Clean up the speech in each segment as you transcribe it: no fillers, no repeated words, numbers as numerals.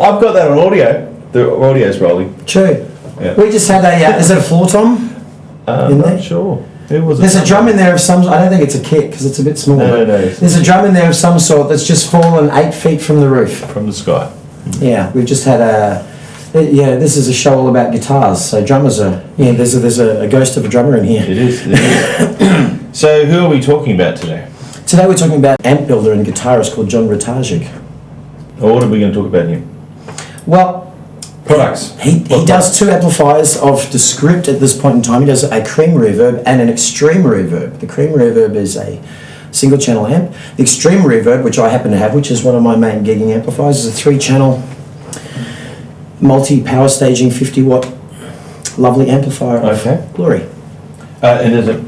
I've got that on audio. The audio's rolling. True. Yeah. We just had a, is it a floor tom? I'm not sure. There's a drum in there of some, I don't think it's a kit because it's a bit small. No. There's a drum in there of some sort that's just fallen 8 feet from the roof. From the sky. Yeah, we've just had this is a show all about guitars, so drummers are, there's a ghost of a drummer in here. It is. So who are we talking about today? Today we're talking about amp builder and guitarist called Jong Ratajczyk. What are we going to talk about him? Well, products. He does 2 amplifiers of the script at this point in time. He does a cream reverb and an extreme reverb. The cream reverb is a single channel amp. The extreme reverb, which I happen to have, which is one of my main gigging amplifiers, is a 3-channel multi-power staging 50-watt lovely amplifier of glory. And is it?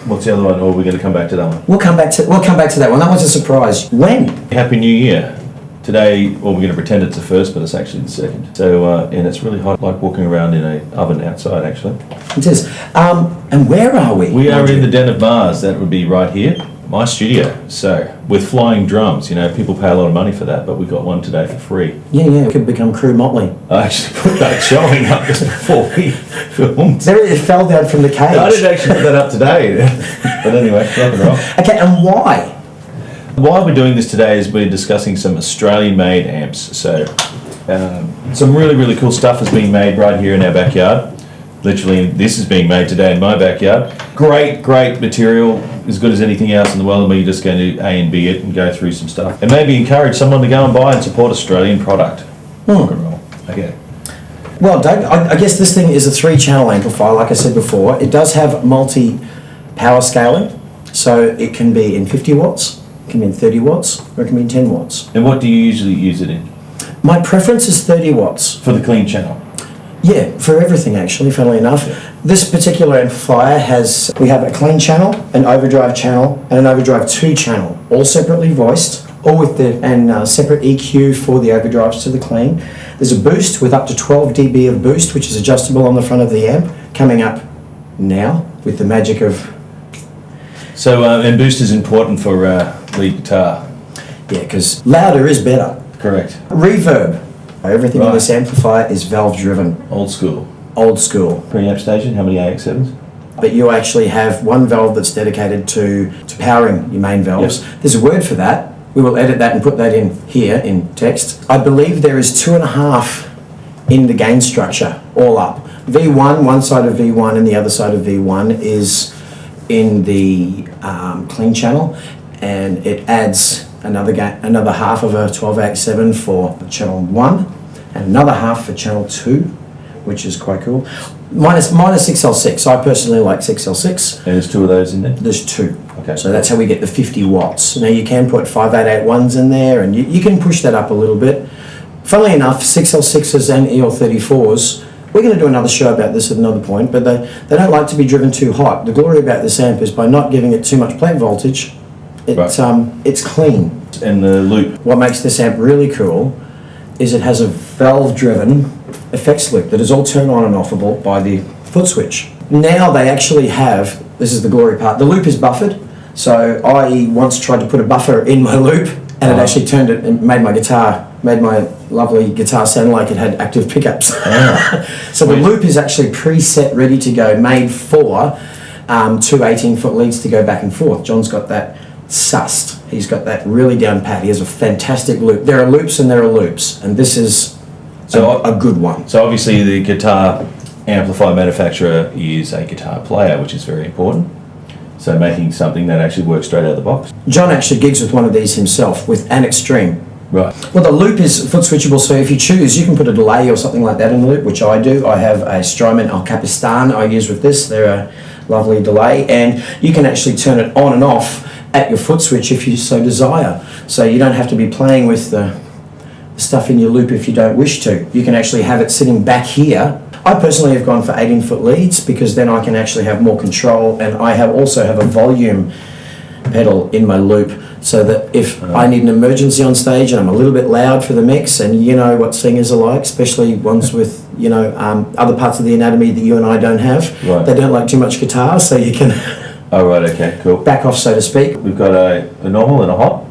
What's the other one? Or are we going to come back to that one? We'll come back to that one. That was a surprise. When? Happy New Year. Today, well, we're going to pretend it's the first, but it's actually the second. So, and it's really hot, like walking around in an oven outside, actually. It is. And where are we? We are in the Den of Mars. That would be right here, my studio. So, with flying drums, people pay a lot of money for that, but we got one today for free. Yeah, it could become Crew Motley. I actually put that showing up just before we filmed. It fell down from the cage. I didn't actually put that up today. But anyway, rock and roll. Okay, and why? Why we're doing this today is we're discussing some Australian-made amps. So some really, really cool stuff is being made right here in our backyard. Literally, this is being made today in my backyard. Great material, as good as anything else in the world, and we're just going to A and B it and go through some stuff. And maybe encourage someone to go and buy and support Australian product. Rock and roll. Okay. Well, Doug, I guess this thing is a 3-channel amplifier, like I said before. It does have multi-power scaling, so it can be in 50 watts. It can be in 30 watts, or it can be in 10 watts. And what do you usually use it in? My preference is 30 watts. For the clean channel? Yeah, for everything actually, funnily enough. Yeah. This particular amplifier we have a clean channel, an overdrive channel, and an overdrive 2 channel, all separately voiced, all with separate EQ for the overdrives to the clean. There's a boost with up to 12 dB of boost, which is adjustable on the front of the amp, coming up now with the magic of... So, and boost is important for lead guitar. Yeah, because louder is better. Correct. Reverb. Everything in this amplifier is valve driven. Old school. Old school. Preamp station, how many AX7s? But you actually have one valve that's dedicated to powering your main valves. Yep. There's a word for that. We will edit that and put that in here in text. I believe there is 2.5 in the gain structure, all up. V1, one side of V1 and the other side of V1 is in the clean channel, and it adds another half of a 12AX7 for channel 1 and another half for channel 2, which is quite cool. Minus 6L6. I personally like 6L6. And there's 2 of those in there? There's 2. Okay. So that's how we get the 50 watts. Now you can put 5881s in there, and you can push that up a little bit. Funnily enough, 6L6s and EL34s, we're going to do another show about this at another point, but they don't like to be driven too hot. The glory about this amp is by not giving it too much plate voltage, it's clean. And the loop. What makes this amp really cool is it has a valve-driven effects loop that is all turned on and offable by the foot switch. Now they actually have, this is the glory part, the loop is buffered, so I once tried to put a buffer in my loop and it actually turned it and made my lovely guitar sound like it had active pickups. So the loop is actually preset, ready to go, made for 2 18-foot leads to go back and forth. John's got that sussed. He's got that really down pat. He has a fantastic loop. There are loops and there are loops, and this is a good one. So obviously the guitar amplifier manufacturer is a guitar player, which is very important. So making something that actually works straight out of the box. John actually gigs with one of these himself, with an Extreme. Right. Well, the loop is foot switchable, so if you choose, you can put a delay or something like that in the loop, which I do. I have a Strymon Al Capistan I use with this. They're a lovely delay, and you can actually turn it on and off at your foot switch if you so desire. So you don't have to be playing with the stuff in your loop if you don't wish to. You can actually have it sitting back here. I personally have gone for 18-foot leads because then I can actually have more control, and I also have a volume pedal in my loop so that if I need an emergency on stage and I'm a little bit loud for the mix, and you know what singers are like, especially ones with other parts of the anatomy that you and I don't have. Right. They don't like too much guitar, so you can oh right, okay, cool. back off, so to speak. We've got a normal and a hot.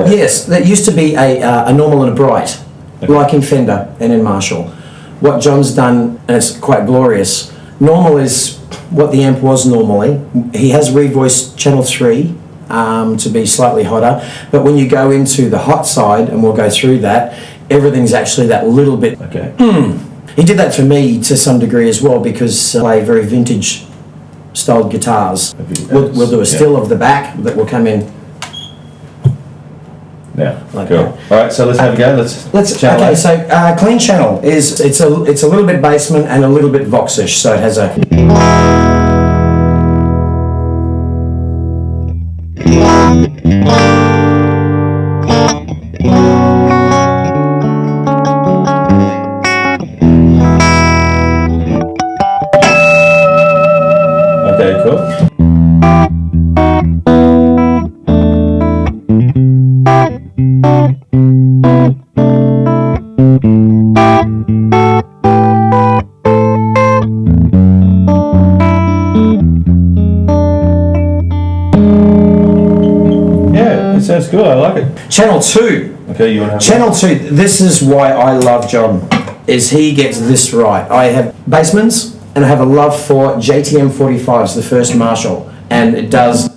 Yes, there used to be a normal and a bright. like in Fender and in Marshall. What John's done, and it's quite glorious, normal is what the amp was normally. He has revoiced channel 3 to be slightly hotter, but when you go into the hot side, and we'll go through that, everything's actually that little bit. Okay. He did that for me to some degree as well, because I play very vintage styled guitars. We'll do a still of the back that will come in. Yeah, Like cool. that. All right, so let's have a go. Let's channel okay. it. So clean channel is it's a little bit basement and a little bit voxish. So it has a. Okay, cool. Yeah, it sounds good. I like it. Channel 2. Okay, you want to have Channel 2, this is why I love John, is he gets this right. I have basements, and I have a love for JTM 45s, the first Marshall, and it does.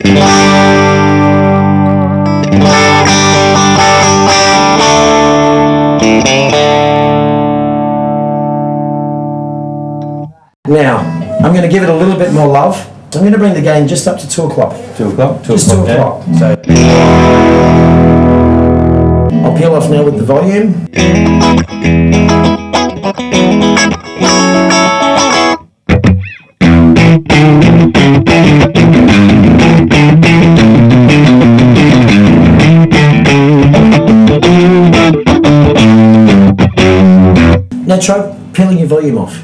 Now, I'm going to give it a little bit more love. So I'm going to bring the gain just up to 2 o'clock. 2 o'clock? Just 2 okay. o'clock. So I'll peel off now with the volume. Now try peeling your volume off.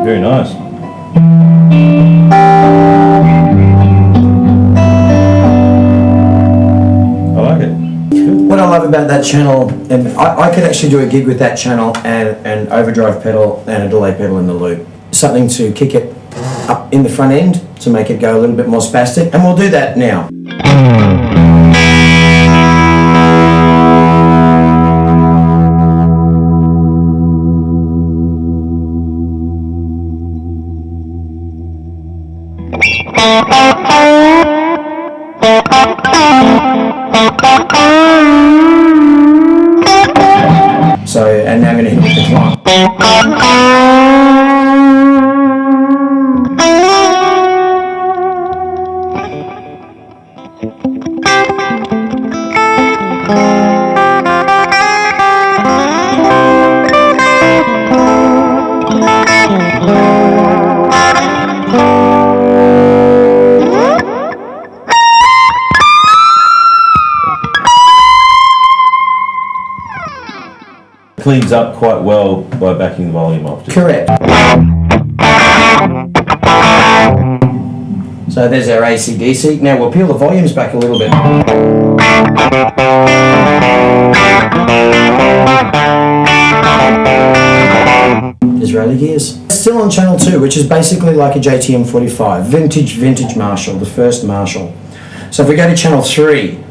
Very nice. I like it. Good. What I love about that channel, and I could actually do a gig with that channel and an overdrive pedal and a delay pedal in the loop. Something to kick it up in the front end to make it go a little bit more spastic, and we'll do that now. So, and now I'm going to hit it with the climb. Cleans up quite well by backing the volume off. Correct. So there's our AC/DC. Now we'll peel the volumes back a little bit. There's rally gears. Still on channel 2, which is basically like a JTM 45. Vintage Marshall, the first Marshall. So if we go to channel 3.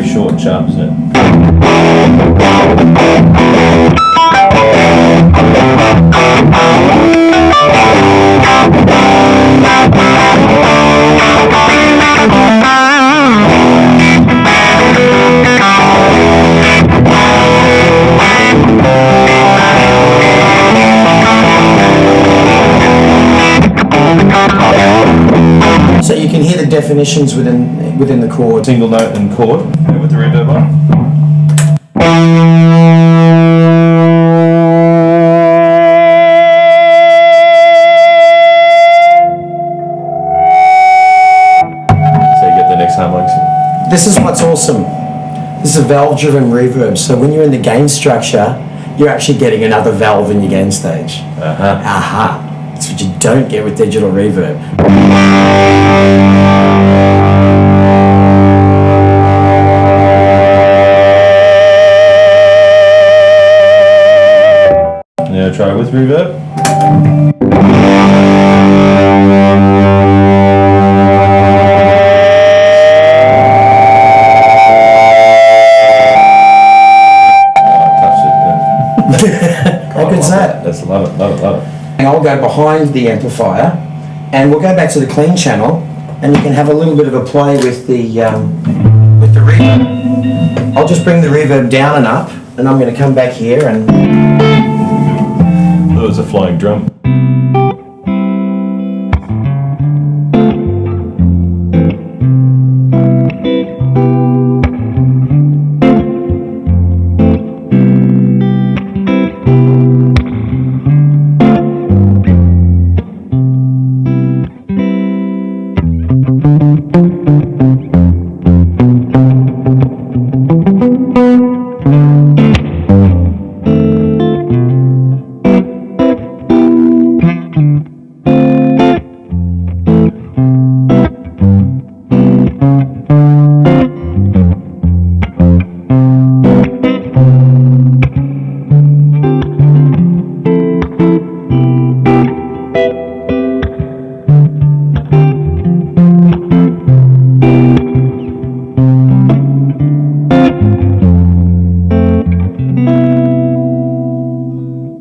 very short and sharp, isn't it? So you can hear the definitions within the chord. Single note and chord with the reverb on. So you get the next harmonics. This is what's awesome. This is a valve-driven reverb. So when you're in the gain structure, you're actually getting another valve in your gain stage. Aha. That's what you don't get with digital reverb. Now try with reverb. How good's that? That's love it, love it, love it. And I'll go behind the amplifier and we'll go back to the clean channel and you can have a little bit of a play with the reverb. I'll just bring the reverb down and up and I'm going to come back here and... Oh, it's a flying drum.